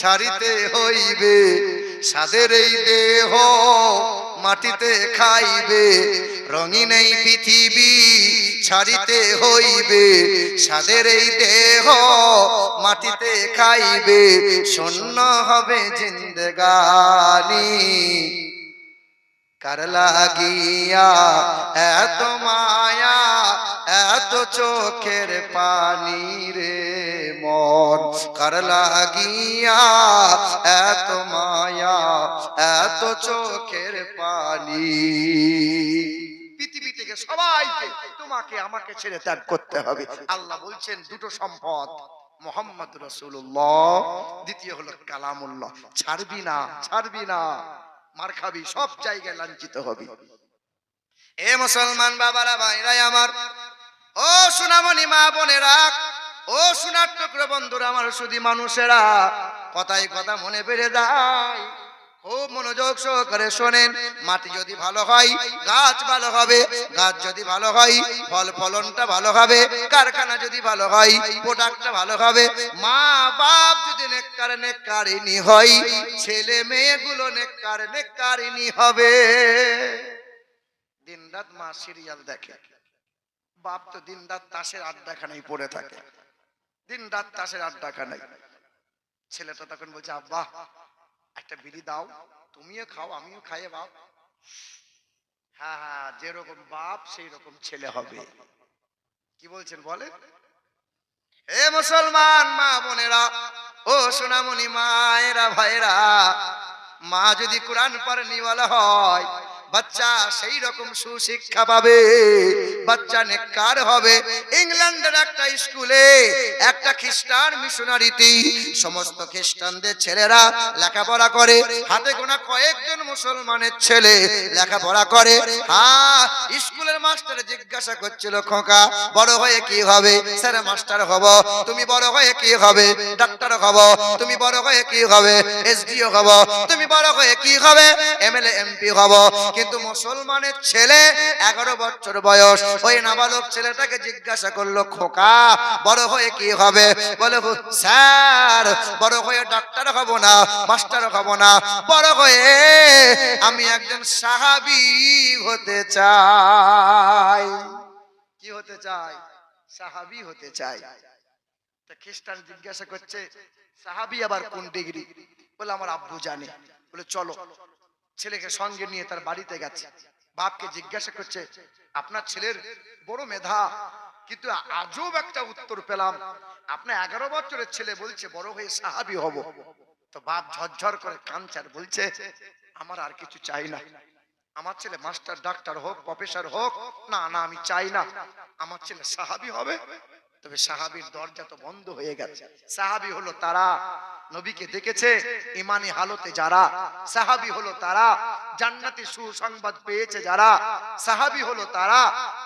ছাড়িতে হইবে, সাদের এই দেহ মাটিতে খাইবে, রঙিন এই পৃথিবী ছাড়িতে হইবে, সাদের এই দেহ মাটিতে খাইবে, শূন্য হবে জিন্দেগানি। কার লাগিয়া এত মায়া, এত চোখের পানি রে মন, কার লাগিয়া এত মায়া, এত চোখের পানি। পৃথিবী থেকে সবাইকে তোমাকে আমাকে ছেড়ে ত্যাগ করতে হবে। আল্লাহ বলছেন দুটো সম্পদ, মুহাম্মদ রাসূলুল্লাহ, দ্বিতীয় হলো কালামুল্লাহ। ছাড়বি না, ছাড়বি না, মার খাবি, সব জায়গায় লাঞ্ছিত হবি। এ মুসলমান বাবারা, ভাইরা আমার, ও সোনামণি মা বোনেরা, ও সোনার টুকরো বন্ধুরা আমার, শুধু মানুষেরা, কথাই কথা মনে বেড়ে যায়। খুব মনোযোগ সহকারে শোনেন। মাটি যদি ভালো হয় গাছ ভালো হবে, গাছ যদি ভালো হয় ফল ফলনটা ভালো হবে, কারখানা যদি ভালো হয় প্রোডাক্টটা ভালো হবে, মা বাপ যদি নেককার নেককারিনী হয়, ছেলে মেয়েগুলো নেককার নেককারিনী হবে। দিন রাত মা সিরিয়াল দেখে, বাপ তো দিন রাত তাসের আড্ডাখানায় পড়ে থাকে, দিন রাত তাসের আড্ডাখানায়। ছেলেটা তখন বলছে, আব্বা একটা বিড়ি দাও, তুমিও খাও আমিও খাই বাপ। হ্যাঁ হ্যাঁ, যেরকম বাপ সেই রকম ছেলে হবে। কি বলছেন বলে? হে মুসলমান মা বোনেরা, ও সোনামণি মায়েরা ভাইরা, মা যদি কোরআন পড়নেওয়ালা হয়, বাচ্চা সেই রকম সুশিক্ষা পাবে, বাচ্চা নেককার হবে। ইংল্যান্ডের একটা স্কুলে একটা খ্রিস্টান মিশনারিতে সমস্ত খ্রিস্টানদের ছেলেরা লেখাপড়া করে, হাতে গোনা কয়েকজন মুসলমানের ছেলে লেখাপড়া করে। হ্যাঁ, স্কুলের মাস্টার জিজ্ঞাসা করছিল, খোকা বড় হয়ে কি হবে? স্যার মাস্টার হব। তুমি বড় হয়ে কি হবে? ডাক্তার হব। তুমি বড় হয়ে কি হবে? এসডিও হব। তুমি বড় হয়ে কি হবে? এমএলএ এমপি হব। কিন্তু মুসলমানের ছেলে 11 বছর বয়স, ওই নাবালক ছেলেটাকে জিজ্ঞাসা করলো, খোকা বড় হয়ে কি হবে? বলে, স্যার বড় হয়ে ডাক্তার হব না, মাস্টার হব না, বড় হয়ে আমি একজন সাহাবী হতে চাই। কি হতে চাই? সাহাবী হতে চাই। তা খ্রিস্টান জিজ্ঞাসা করছে, সাহাবী আবার কোন ডিগ্রি? বলে, আমার আব্বু জানে। বলে, চলো। ছেলেকে সঙ্গে নিয়ে তার বাড়িতে গেছে। বাপকে জিজ্ঞাসা করছে, আপনার ছেলের বড় মেধা, কিন্তু আজব একটা উত্তর পেলাম, আপনার 11 বছরের ছেলে বলছে বড় হয়ে সাহাবী হব। তো বাপ ঝরঝর করে কাঁদছে আর বলছে, আমার আর কিছু চাই না, আমার ছেলে মাস্টার ডাক্তার হোক, প্রফেসর হোক, না না আমি চাই না, আমার ছেলে সাহাবী হবে। তবে সাহাবীর দরজা তো বন্ধ হয়ে গেছে। সাহাবী হলো তারা নবীকে দেখেছে ইমানি হালতে, যারা সাহাবী হলো তারা জান্নাতি সুসংবাদ পেয়েছে, যারা সাহাবী হলো তারা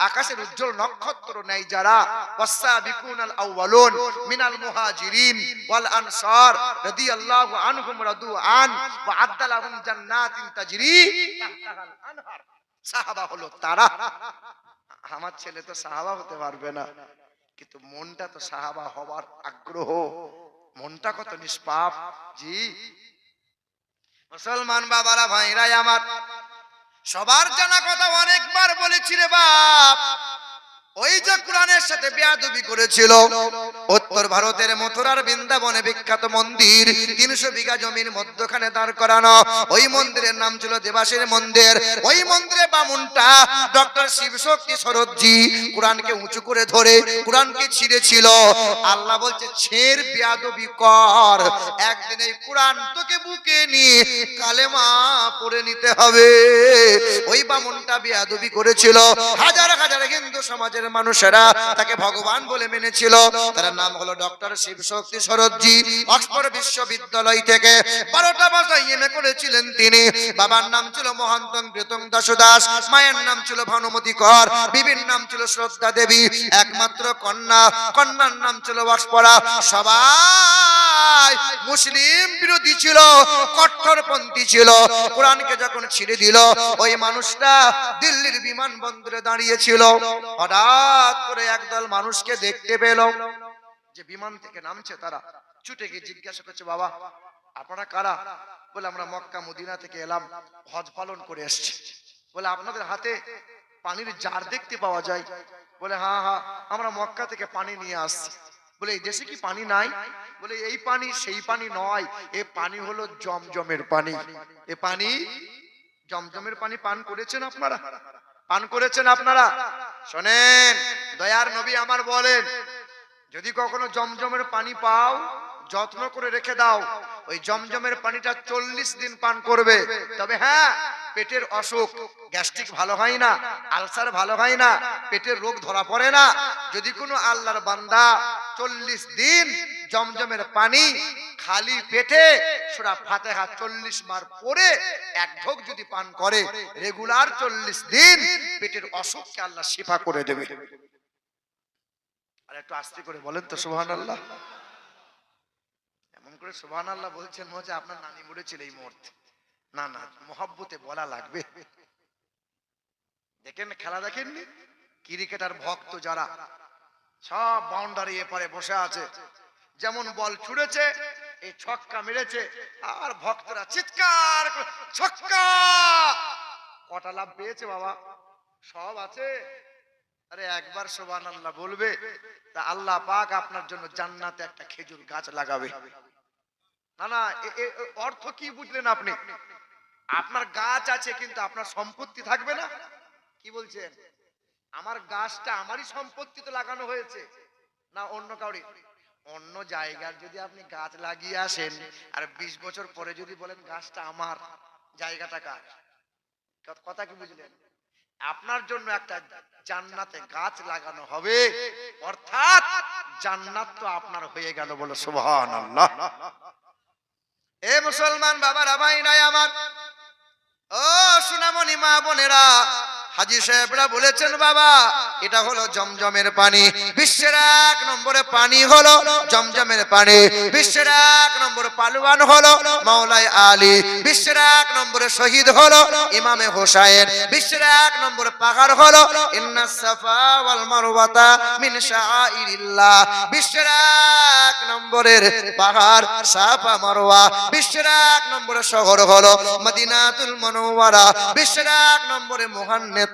আকাশের উজ্জ্বল নক্ষত্র নেই, যারা ওয়াসাবিকুনাল আউয়ালুন মিনাল মুহাজিরিন ওয়াল আনসার রাদিয়াল্লাহু আনহুম রাদু আন ওয়া আদ্দালাহুম জান্নাতিন তাজরি তাহতাহাল আনহার। সাহাবা হলো তারা। আমার ছেলে তো সাহাবা হতে পারবে না, কিন্তু মনটা তো সাহাবা হবার আগ্রহ, মনটা কত নিষ্পাপ। জি মুসলমান বাবারা, ভাইরা আমার, সবার জানা কথা অনেকবার বলেছি রে বাপ, ওই যে কোরআনের সাথে বেয়াদবি করেছিল, উত্তর ভারতের মথুরার বৃন্দাবনে বিখ্যাত মন্দির, 300 বিঘা জমির মধ্যখানে দাঁড় করানো, ওই মন্দিরের নাম ছিল দেবাসের মন্দির। ওই মন্দিরে বামুনটা ডক্টর শিবশক্তি সরোজি কোরআনকে উঁচু করে ধরে কোরআনকে ছিঁড়েছিল। আল্লাহ বলছে, ছেড় বেয়াদবি কর, একদিন এই কোরআন তোকে বুকে নিয়ে কালেমা পড়ে নিতে হবে। ওই বামুনটা বেয়াদবি করেছিল, হাজার হাজার হিন্দু সমাজের মানুষেরা তাকে ভগবান বলে মেনেছিল। তার নাম হলো ডক্টর শিবশক্তি সরোজি। অক্সফোর্ড বিশ্ববিদ্যালয় থেকে 12টা ভাষা এমএ করেছিলেন তিনি। বাবার নাম ছিল মহান্তং প্রীতং দাস দাস, মায়ের নাম ছিল ভানুমতি কর, বিবির নাম ছিল শ্রদ্ধা দেবী, একমাত্র কন্যা, কন্যার নাম ছিল ওয়াসপরা। সবাই মুসলিম বিরোধী ছিল, কট্টরপন্থী ছিল। কোরআনকে যখন ছিঁড়ে দিল, ওই মানুষটা দিল্লির বিমানবন্দরে দাঁড়িয়েছিল। হঠাৎ করে একদল মানুষকে দেখতে পেল যে বিমান থেকে নামছে, তারা ছুটে গিয়ে জিজ্ঞাসা করছে, বাবা আপনারা কারা? বলে আমরা মক্কা মদিনা থেকে এলাম, হজ পালন করে এসেছি। বলে আপনাদের হাতে পানির জার দেখতে পাওয়া যায়? বলে হ্যাঁ হ্যাঁ, আমরা মক্কা থেকে পানি নিয়ে আসছি। বলে এই দেশে কি পানি নাই? বলে এই পানি সেই পানি নয়, এ পানি হলো জমজমের পানি। এ পানি জমজমের পানি পান করেছেন আপনারা? পান করেছেন আপনারা? শোনেন, দয়ার নবী আমার বলেন, যদি কখনো জমজমের পানি পাও, যত্ন করে রেখে দাও। ওই জমজমের পানিটা 40 দিন পান করবে। তবে হ্যাঁ, পেটের অসুখ, গ্যাস্ট্রিক ভালো হয় না, আলসার ভালো হয় না, পেটের রোগ ধরা পড়ে না। যদি কোনো আল্লাহর বান্দা 40 দিন জমজমের পানি খালি পেটে সূরা ফাতিহা 40 বার পড়ে এক ঢোক যদি পান করে, রেগুলার 40 দিন পেটের অসুখকে আল্লাহ শিফা করে দেবে। আর একটু আস্তে করে বলেন তো সুবহানাল্লাহ। এমন করে সুবহানাল্লাহ বলছেন মনে হচ্ছে আপনার নানি মরেছিল এই মুহূর্তে। না না, মহব্বতে বলা লাগবে। দেখেন খেলা দেখেননি? ক্রিকেটার ভক্ত যারা সব বাউন্ডারি এপারে বসে আছে, যেমন বল ছুড়েছে, এই ছক্কা মেরেছে, আর ভক্তরা চিৎকার করে ছক্কা। কটা লাভ পেয়েছে বাবা? সব আছে। আরে একবার সুবহানাল্লাহ বলবে, তা আল্লাহ পাক আপনার জন্য জান্নাতে একটা খেজুর গাছ লাগাবে। না না, অর্থ কি বুঝলেন আপনি? আপনার গাছ আছে কিন্তু আপনার সম্পত্তি থাকবে না। কি বলছেন? আমার গাছটা আমারই সম্পত্তিতে লাগানো হয়েছে না অন্য কাউরি? অন্য জায়গার যদি আপনি গাছ লাগিয়ে আসেন আর 20 বছর পরে যদি বলেন গাছটা আমার, জায়গাটা কার? কথা কি বুঝলেন? আপনার জন্য একটা জান্নাতে গাছ লাগানো হবে, অর্থাৎ জান্নাত তো আপনার হয়ে গেল। বলো সুবহানাল্লাহ। এ মুসলমান বাবারা, ভাইরাই আমার, ও সোনামণি মা বোনেরা, হাজী সাহেবরা বলেছেন বাবা এটা হলো জমজমের পানি। বিশ্বের 1 নম্বরে পানি হলো জমজমের পানি। বিশ্বের 1 নম্বরে পালওয়ান হলো মাওলাই আলী। বিশ্বের 1 নম্বরে শহীদ হলো ইমামে হোসাইন। বিশ্বের 1 নম্বরে পাহাড় হলো ইন্নাস সাফা ওয়াল মারওয়াতা মিন শাআইরিল্লাহ। বিশ্বের 1 নম্বরের পাহাড় সাফা মারওয়া। বিশ্বের 1 নম্বরে শহর হলো মদিনাতুল মুনাওয়ারা। বিশ্বের 1 নম্বরে মহান নেতা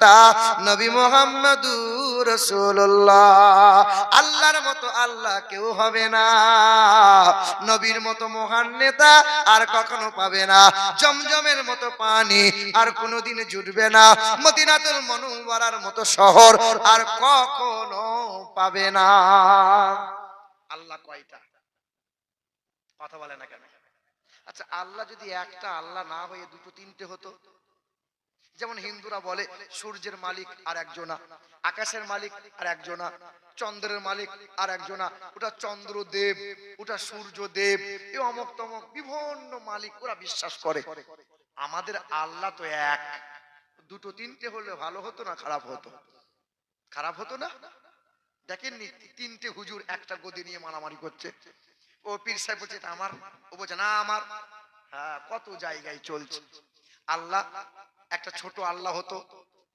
নবী মুহাম্মদুর রাসূলুল্লাহ। আল্লাহর মতো আল্লাহ কেউ হবে না, নবীর মতো মহান নেতা আর কখনো পাবে না, জমজমের মতো পানি আর কোনোদিন জুটবে না, মদিনাতুল মুনাওয়ারার মতো শহর আর কখনো পাবে না। আল্লাহ কয়টা? কথা বলে না কেন? আচ্ছা, আল্লাহ যদি একটা আল্লাহ না হয়ে দুটো তিনটে হতো, যেমন হিন্দুরা বলে সূর্যের মালিক আর একজনা, আকাশের মালিক আর একজনা, চন্দ্রের মালিক আর একজনা, ওটা চন্দ্রদেব, ওটা সূর্যদেব, এ অমক তমক বিভিন্ন মালিক ওরা বিশ্বাস করে। আমাদের আল্লাহ তো এক। দুটো তিনটে হলে ভালো হতো না খারাপ হতো? খারাপ হতো না? দেখেননি তিনটে হুজুর একটা গদি নিয়ে মারামারি করছে। ও পীর সাহেব বলছে এটা আমার, ও বলছে না আমার। হ্যাঁ, কত জায়গায় চলছে। আল্লাহ একটা ছোট আল্লাহ হতো,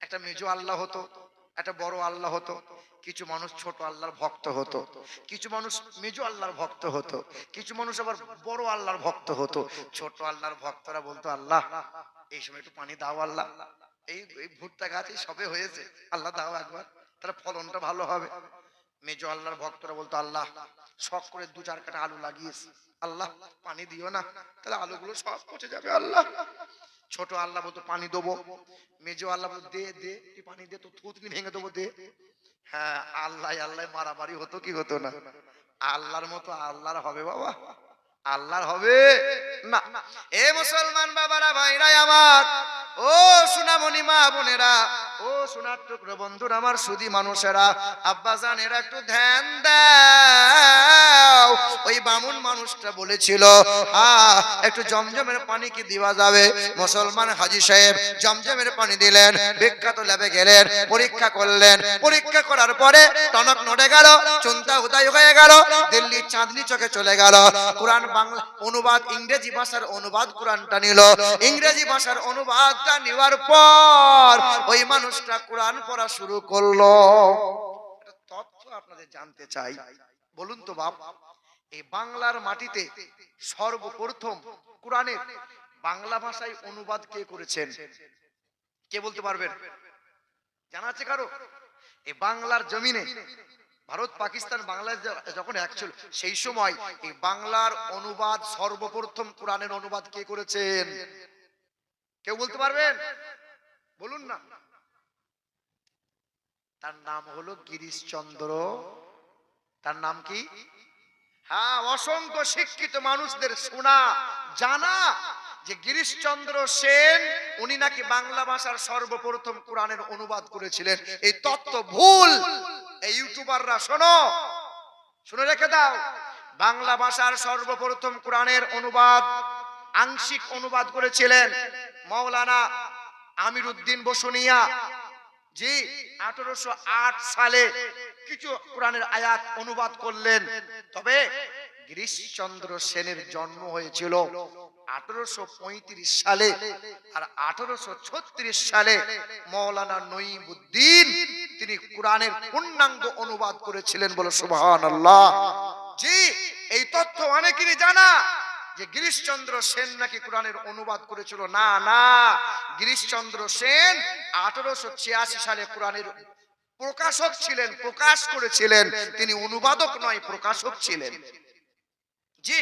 একটা মেজো আল্লাহ হতো, একটা বড় আল্লাহ হতো। কিছু মানুষ ছোট আল্লাহর ভক্ত হতো, কিছু মানুষ মেজো আল্লাহর ভক্ত হতো, কিছু মানুষ আবার বড় আল্লাহর ভক্ত হতো। ছোট আল্লাহর ভক্তরা বলতো আল্লাহ এই সময় একটু পানি দাও, আল্লাহ এই ভুট্টা গাছ সবে হয়েছে, আল্লাহ দাও একবার, তাহলে ফলনটা ভালো হবে। মেজো আল্লাহর ভক্তরা বলতো আল্লাহ শখ করে 2-4 কাঠা আলু লাগিয়েছি, আল্লাহ পানি দিও না, তাহলে আলুগুলো সব পচে যাবে আল্লাহ। ছোট আল্লাহ বলতো পানি দেবো, মেজো আল্লাহ বলতো দে দে তুই পানি দে, তো থুতনি ভেঙে দেবো দে। হ্যাঁ, আল্লাহ আল্লাহ মারামারি হতো কি হতো না? আল্লাহর মতো আল্লাহর হবে বাবা? আল্লাহর হবে না। এ মুসলমান বাবারা, ভাইরা আমার, ও সোনামণি মা বোনেরা, ও সোনার টুকরো বন্ধুরা, আমার সুধী মানুষেরা, আব্বা জানেরা একটু ধ্যান দাও। ওই বামুন মানুষটা বলেছিল একটু জমজমের পানি কি দেওয়া যাবে? মুসলমান হাজী সাহেব জমজমের পানি দিলেন, বিখ্যাত ল্যাবে গেলেন, পরীক্ষা করলেন। পরীক্ষা করার পরে টনক নড়ে গেল, চিন্তা উদয় হয়ে গেল, দিল্লির চাঁদনি চকে চলে গেল। কোরআন বাংলা অনুবাদ, ইংরেজি ভাষার অনুবাদ কোরআনটা নিল। ইংরেজি ভাষার অনুবাদটা নেওয়ার পর ওই মানুষটা কোরআন পড়া শুরু করলো। একটা তথ্য আপনাদের জানতে চাই, বলুন তো বাপ, এই বাংলার মাটিতে সর্বপ্রথম কোরআনের বাংলা ভাষায় অনুবাদ কে করেছেন? কে বলতে পারবেন? জানা আছে কারো? এই বাংলার জমিনে ভারত পাকিস্তান বাংলাদেশ যখন এক ছিল, সেই সময় এই বাংলার অনুবাদ সর্বপ্রথম কোরআনের অনুবাদ কে করেছেন? কেউ বলতে পারবেন? বলুন না। তার নাম হলো গিরিশচন্দ্র। তার নাম কি? হ্যাঁ, অসংখ্য শিক্ষিত মানুষদের শোনা জানা যে গিরিশচন্দ্র সেন উনি নাকি বাংলা ভাষার সর্বপ্রথম কোরআনের অনুবাদ করেছিলেন। এই তত্ত্ব ভুল। এই ইউটিউবাররা শোনো, শুনে রেখে দাও। বাংলা ভাষার সর্বপ্রথম কোরআনের অনুবাদ, আংশিক অনুবাদ করেছিলেন মাওলানা আমিরউদ্দিন বসুনিয়া। জি, 1808 সালে কিছু কোরআনের আয়াত অনুবাদ করলেন। তবে গিরিশচন্দ্র সেনের জন্ম হয়েছিল 1835 সালে, আর 1836 সালে মাওলানা নঈমুদ্দিন তিনি কোরআনের পূর্ণাঙ্গ অনুবাদ করেছিলেন। বলো সুবহানাল্লাহ। জি, এই তথ্য অনেকেরই জানা যে গিরিশচন্দ্র সেন নাকি কোরআনের অনুবাদ করেছিল। না না, গিরিশচন্দ্র সেন 1886 সালে কোরআনের প্রকাশক ছিলেন, প্রকাশ করেছিলেন। তিনি অনুবাদক নয়, প্রকাশক ছিলেন। জি,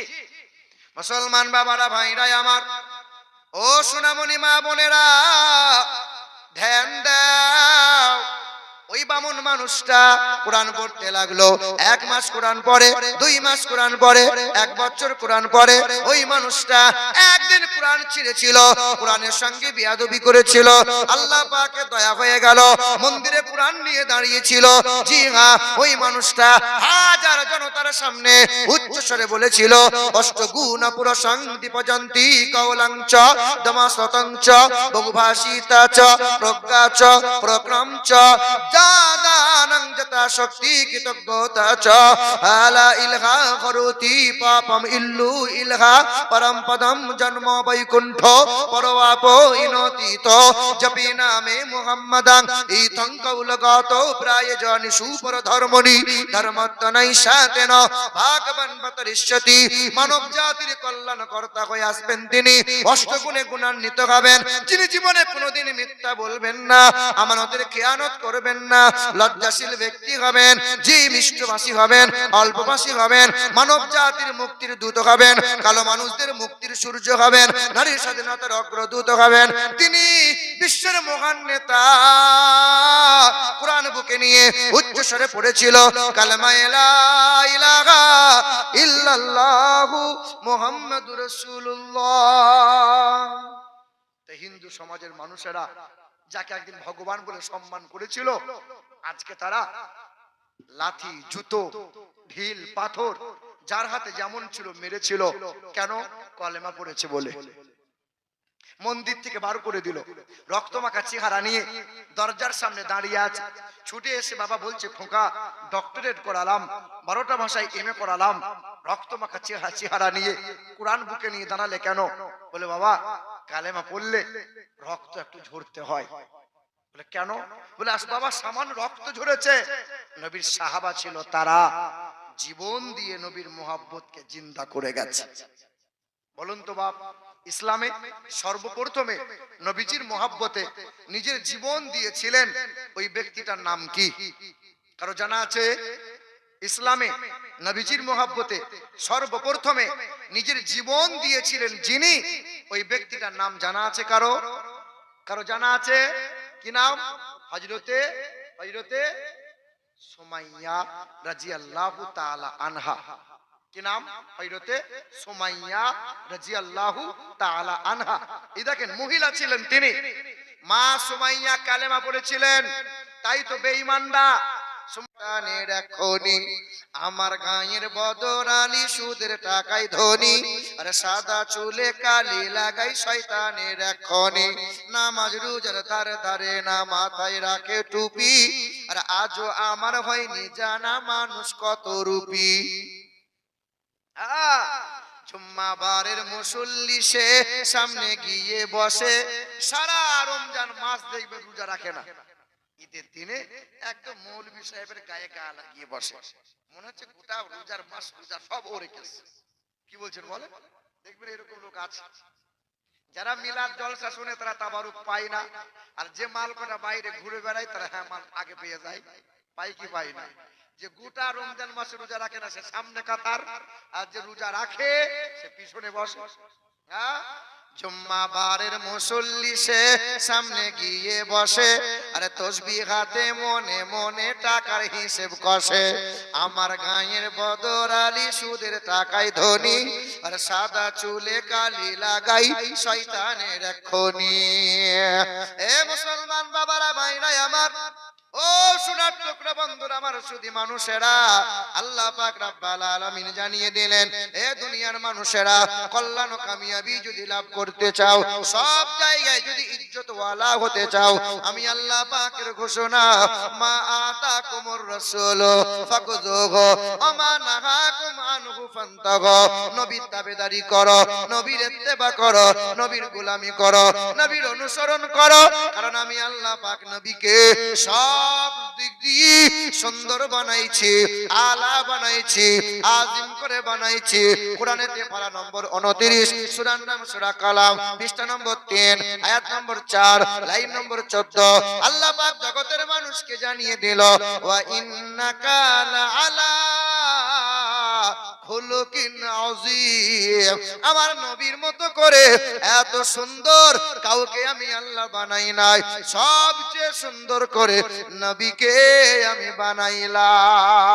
মুসলমান বাবারা, ভাইরা আমার, ও সোনামণি মা বোনেরা, ধ্যান দাও। ওই বামুন মানুষটা কোরআন পড়তে লাগলো। 1 মাস কোরআন পড়ে, 2 মাস কোরআন পড়ে, 1 বছর কোরআন পড়ে। ওই মানুষটা একদিন কোরআন ছিঁড়েছিল, কোরআনের সঙ্গে বিয়াদবি করেছিল। আল্লাহ পাকে দয়া হয়ে গেল, মন্দিরে কোরআন নিয়ে দাঁড়িয়েছিল। জি হ্যাঁ, ওই মানুষটা হাজার জনতার সামনে উচ্চ স্বরে বলেছিল, অষ্টগুণ পুরসং দীপজন্তি কৌলংচ দমাসতংচ বহুভাষিতাচ প্রজ্ঞাচ প্রক্রমচ জাদানং যতা শক্তি কৃতজ্ঞতা চ আলা ইলহা করতি পাপম ইল্লু ইলহা পরম পদম জন্ম বৈকুণ্ঠ পরবাপ ইনতীত জপি নামে মুহাম্মাদাং ইথং কৌলগত প্রায় জনি সুপর ধর্মনি ধর্মত্তনাই সাতেন ভাগবান বতরিষ্যতি। মানব জাতির কল্যাণ কর্তা হয়ে আসবেন তিনি, অষ্টগুণে গুণান্বিত হবেন, যিনি জীবনে কোনোদিন মিথ্যা বলবেন না, আমানতের খেয়ানত করবেন না, লজ্জাশীল ব্যক্তি হবেন, জি মিষ্টভাষী হবেন, অল্পভাষী হবেন, মানব জাতির মুক্তির দূত হবেন, কালো মানুষদের মুক্তির সূর্য হবেন, নারী স্বাধীনতার অগ্রদূত হবেন। তিনি বিশ্বের মহান নেতা। কোরআন বুকে নিয়ে উচ্চ স্বরে পড়েছিল কালেমা লা ইলাহা ইল্লাল্লাহু মুহাম্মাদুর রাসূলুল্লাহ। হিন্দু সমাজের মানুষেরা যাকে একদিন ভগবান বলে সম্মান করেছিল, আজকে তারা লাঠি, জুতো, ঢিল, পাথর যার হাতে যেমন ছিল মেরেছিল। কেন? কলেমা পড়েছে বলে। মন্দির থেকে বার করে দিল, রক্তমাখা চেহারা নিয়ে দরজার সামনে দাঁড়িয়ে আছে। ছুটে এসে বাবা বলছে, খোকা ডক্টরেট করালাম, 12টা ভাষায় MA করালাম, রক্তমাখা চেহারা নিয়ে কোরআন বুকে নিয়ে দাঁড়ালে কেন? বলে বাবা কালেমা পড়লে রক্ত একটু ঝরতে হয়। বলে কেন? বলে বাবা সামান্য রক্ত ঝরেছে। নবীর সাহাবা ছিল, তারা জীবন দিয়ে নবীর মোহাব্বতকে জিন্দা করে গেছে। বলুন তো বাপ, ইসলামে সর্বপ্রথমে নবীজির মোহাব্বতে নিজের জীবন দিয়েছিলেন ওই ব্যক্তিটার নাম কি? কারো জানা আছে? ইসলামে নবীজির মোহাব্বতে সর্বপ্রথমে নিজের জীবন দিয়েছিলেন যিনি, ওই ব্যক্তিটার নাম জানা আছে কারো? কারো জানা আছে? কি নাম? হযরতে সুমাইয়া রাদিয়াল্লাহু তাআলা আনহা। কি নাম? হযরতে সুমাইয়া রাদিয়াল্লাহু তাআলা আনহা। এই দেখেন, মহিলা ছিলেন তিনি। মা সুমাইয়া কালেমা পড়েছিলেন, তাই তো বেঈমানরা সুলতানের এখনি আমার গায়ের বদরালি সুদের টাকায় ধনী, আর সাদা চুলে কালি লাগাই শয়তানের এখনি, নামাজ রোজার ধারে ধারে না মাথায় রাখে টুপি, আর আজও আমার হয়নি জানা মানুষ কত রূপী। জুম্মাবারের মুসল্লি সে সামনে গিয়ে বসে, সারা রমজান মাস দেখবে রোজা রাখে না। ঈদের দিনে একদম মৌলভী সাহেবের গায়ে গা লাগিয়ে বসে, মনে হচ্ছে গোটা রোজার মাস রোজা সব ওরে গেছে। কি বলছেন বলে? দেখবেন এরকম লোক আছে, যারা মিলাদ জলসা শুনে তারা তাবারুক পায় না, আর যে মাল কটা বাইরে ঘুরে বেড়ায় তারা হ্যাঁ মাল আগে পেয়ে যায়। পাই কি পাই না? যে গোটা রমজান মাসে রোজা রাখে না সে সামনে কাতার, আর যে রোজা রাখে সে পিছনে বসে। হ্যাঁ, জুম্মা বারের মুসল্লি সে সামনে গিয়ে বসে, আরে তসবিহ হাতে মনে মনে টাকার হিসেব কষে। আমার গাঁয়ের বদর আলী সুদের টাকায় ধনী, আর সাদা চুলে কালি লাগাই শয়তানের খনি। এ মুসলমান বাবারা ভাইরাই আমার, ও সোনার টুকরা বন্ধুরা আমার, শুধু মানুষেরা, আল্লাহ পাক রব্বুল আলামিন জানিয়ে দিলেন, এ দুনিয়ার মানুষেরা কল্যাণ ও কামিয়াবি যদি লাভ করতে চাও, সব জায়গায় যদি ইজ্জত ওয়ালা হতে চাও, আমি আল্লাহ পাকের ঘোষণা, মা আতাকুমুর রাসূল ফাকুযুহু ওয়া মা নাহাকুম আনহু ফান্তাহু। নবীর তাবেদারি করো, নবীর ইত্তেবা করো, নবীর গোলামি করো, নবীর অনুসরণ করো, কারণ আমি আল্লাহ পাক নবীকে সব দিক দিয়ে সুন্দর বানাইছি, আলা বানাইছি, আজিম করে বানাইছি। কোরআনেতে পারা নম্বর 29, সূরার নাম সূরা কালাম, পৃষ্ঠা নম্বর 3, আয়াত নম্বর 4, লাইন নম্বর 14। আল্লাহ পাক জগতের মানুষকে জানিয়ে দিল, ওয়া ইন্নাকা লাআলা খুলুকিন আযীম। আমার নবীর মতো করে এত সুন্দর কাউকে আমি আল্লাহ বানাই নাই, সবচেয়ে সুন্দর করে নবীকে আমি বানাইলাম।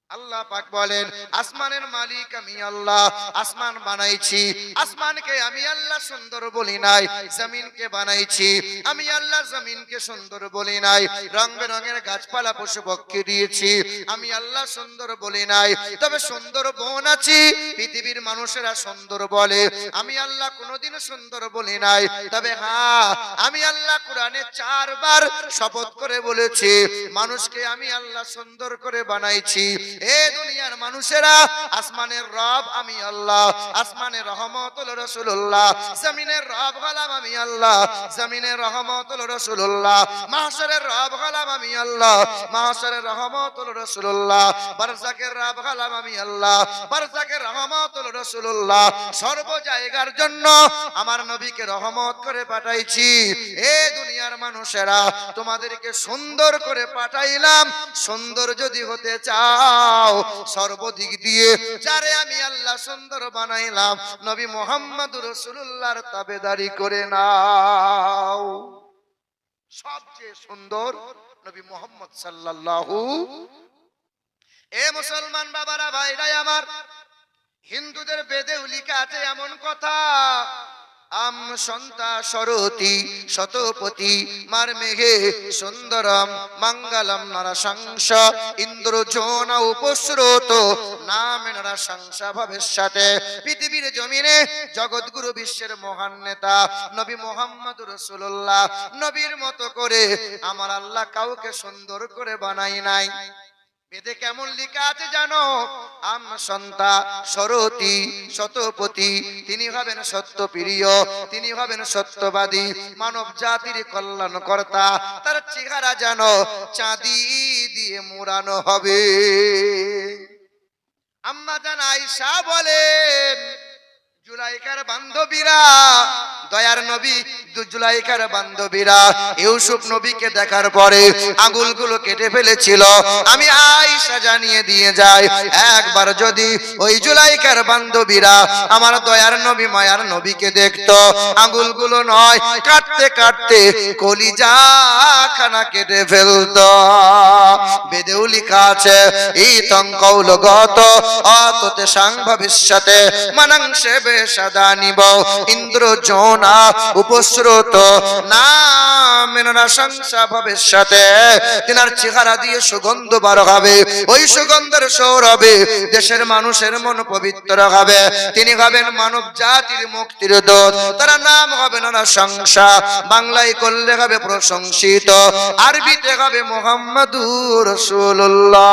আল্লাহ পাক বলেন, আসমানের মালিক আমি আল্লাহ, আসমান বানাইছি, আসমানকে আমি আল্লাহ সুন্দর বলি নাই, জমিনকে বানাইছি আমি আল্লাহ, জমিনকে সুন্দর বলি নাই, রং বেরঙের গাছপালা পশু পক্ষী দিয়েছি আমি আল্লাহ সুন্দর বলি নাই। তবে সুন্দর বন আছি, পৃথিবীর মানুষেরা সুন্দর বলে, আমি আল্লাহ কোনোদিন সুন্দর বলি নাই। তবে হ্যাঁ, আমি আল্লাহ কোরআনে 4 বার শপথ করে বলেছি, মানুষকে আমি আল্লাহ সুন্দর করে বানাইছি। এ দুনিয়ার মানুষেরা, আসমানের রব আমি আল্লাহ, আসমানের রহমত হলো রাসূলুল্লাহ, জমিনের রব হলাম আমি আল্লাহ, জমিনের রহমত হলো রাসূলুল্লাহ, মাহশরের রব হলাম আমি আল্লাহ, মাহশরের রহমত হলো রাসূলুল্লাহ, বারযাকের রব হলাম আমি আল্লাহ, বারযাকের রহমত হলো রাসূলুল্লাহ। সর্ব জায়গার জন্য আমার নবীকে রহমত করে পাঠাইছি। এ দুনিয়ার মানুষেরা, তোমাদেরকে সুন্দর করে পাঠাইলাম, সুন্দর যদি হতে চাও সর্বদিক দিয়ে যারে আমি আল্লাহ সুন্দর বানাইলাম, নবী মুহাম্মদুর রাসূলুল্লাহর তাবেদারি করে নাও। সবচেয়ে সুন্দর নবী মুহাম্মদ সাল্লাল্লাহু। এ মুসলমান বাবারা ভাইরা আমার, হিন্দুদের বেদে লিখা আছে এমন কথা, আম সন্তা সরতি শতপতি মার মেঘে সুন্দরম মঙ্গলম নরসংস ইন্দ্রজোন উপস্রোত নামে নরসংস ভবিষ্যতে। পৃথিবীর জমিনে জগৎগুরু বিশ্বের মহান নেতা নবী মুহাম্মদুর রাসূলুল্লাহ, নবীর মতো করে আমার আল্লাহ কাউকে সুন্দর করে বানাই নাই। বেদে কেমন লেখা আছে জানো? আম সন্তা সরতি শতপতি, তিনি হবেন সত্যপ্রিয়, তিনি হবেন সত্যবাদী, মানব জাতির কল্যাণকর্তা, তার চেহারা যেন চাঁদি দিয়ে মোড়ানো হবে। আম্মা জান আয়েশা বলেন, জুলাইখার বান্ধবীরা, দয়ার নবী জুলাইখার বান্ধবীরা ইউসুফ নবীকে দেখার পরে আঙ্গুলগুলো কেটে ফেলেছিল। আমি আয়েশা জানিয়ে দিয়ে যাই, একবার যদি ওই জুলাইখার বান্ধবীরা আমার দয়ার নবী মায়ার নবীকে দেখতো, আঙ্গুলগুলো নয় কাটতে কাটতে কলিজা খানা কেটে ফেলতো। বেদেও লেখা আছে, ইতং কৌলগত অততে সাং ভবিষ্যতে মানাংশে বেশাদানিব ইন্দ্রজোনা উপস্রোত নামেনা সংসা ভবিষ্যতে। তিনার চেহারা দিয়ে সুগন্ধ বার হবে, ওই সুগন্ধের সৌরভে দেশের মানুষের মন পবিত্র হবে। তিনি হবেন মানব জাতির মুক্তির দূত, তার নাম হবে না সংসা, বাংলায় করলে হবে প্রশংসিত, আরবিতে হবে মুহাম্মাদুর রাসূলুল্লাহ।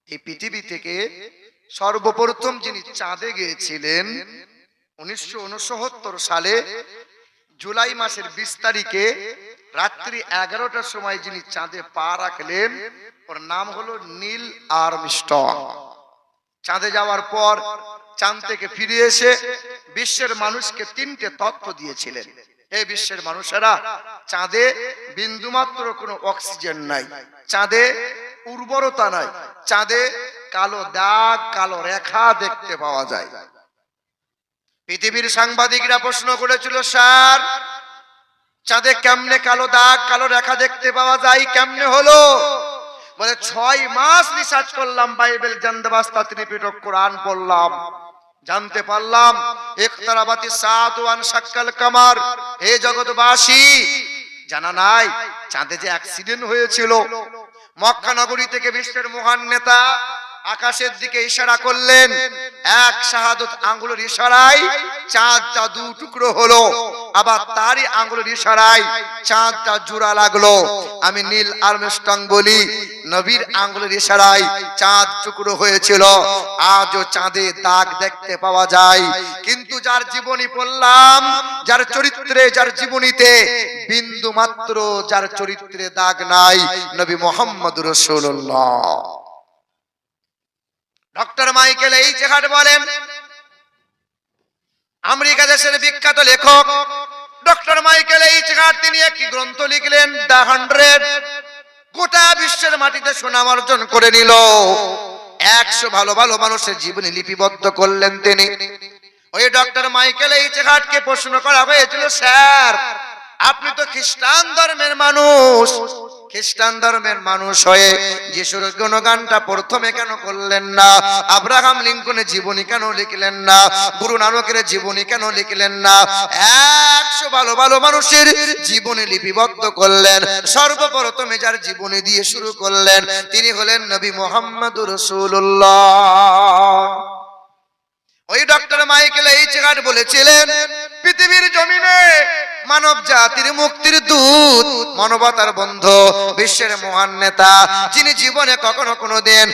এই পৃথিবী থেকে সর্বপ্রথম যিনি চাঁদে গিয়েছিলেন 1969 সালে জুলাই মাসের 20 তারিখে রাত্রি 11টার সময় যিনি চাঁদে পা রাখলেন ওর নাম হলো নীল আর্মস্ট্রং। চাঁদে যাওয়ার পর চাঁদ থেকে ফিরে এসে বিশ্বের মানুষকে 3টে তথ্য দিয়েছিলেন। এই বিশ্বের মানুষেরা, চাঁদে বিন্দুমাত্র কোনো অক্সিজেন নাই, চাঁদে উর্বরতা নাই, চাঁদে কালো দাগ কালো রেখা দেখতে পাওয়া যায়। পৃথিবীর সাংবাদিকরা প্রশ্ন করেছিল, স্যার চাঁদে কেমনে কালো দাগ কালো রেখা দেখতে পাওয়া যায়, কেমনে হলো? বলে 6 মাস রিসার্চ করলাম, বাইবেল জান্দাবাস্তা ত্রিপিটক কোরআন পড়লাম, জানতে পারলাম ইকতারাবাতিস সাআতু ওয়ান শাক্কাল কামার। হে জগৎবাসী, জানা নাই চাঁদে যে অ্যাক্সিডেন্ট হয়েছিল? মক্কা নগরী থেকে বিশ্বের মহান নেতা আকাশের দিকে ইশারা করলেন, এক শাহাদত আঙ্গুলের ইশারায় চাঁদটা 2 টুকরো হলো, আবার তারই আঙ্গুলের ইশারায় চাঁদটা জোড়া লাগলো। আমি নীল আর্মস্ট্রং বলি, নবীর আঙ্গুলের ইশারায় চাঁদ টুকরো হয়েছিল। আজও চাঁদে দাগ দেখতে পাওয়া যায়, কিন্তু যার জীবনী পড়লাম, যার চরিত্রে যার জীবনীতে বিন্দু মাত্র যার চরিত্রে দাগ নাই, নবী মুহাম্মদ রাসূলুল্লাহ। ডক্টর মাইকেল এইচ হার্ট বলেন, আমেরিকা দেশের বিখ্যাত লেখক ডক্টর মাইকেল এইচ হার্ট, তিনি একটি গ্রন্থ লিখলেন, দ্য 100। গোটা বিশ্বের মাটিতে সুনাম অর্জন করে নিল। 100 ভালো ভালো মানুষের জীবনী লিপিবদ্ধ করলেন তিনি। ওই ডক্টর মাইকেল এইচ হার্টকে প্রশ্ন করা হয়েছিল, স্যার আপনি তো খ্রিস্টান ধর্মের মানুষ, খ্রিস্টান ধর্মের মানুষ হয়ে যিশুর গুণগানটা প্রথমে কেন করলেন না? আব্রাহাম লিঙ্কনের জীবনী কেন লিখলেন না? গুরু নানকের জীবনী কেন লিখলেন না? 100 ভালো ভালো মানুষের জীবনী লিপিবদ্ধ করলেন। সর্বপ্রথমে যার জীবনী দিয়ে শুরু করলেন তিনি হলেন নবী মুহাম্মদুর রাসূলুল্লাহ। ওই ডক্টর মাইকেল এইচ হার্ট বলেছিলেন, পৃথিবীর জমিনে মানব জাতির মুক্তির দূত, মানবতার বন্ধু, বিশ্বের মহান নেতা, যিনি জীবনে কখনো কোনোদিন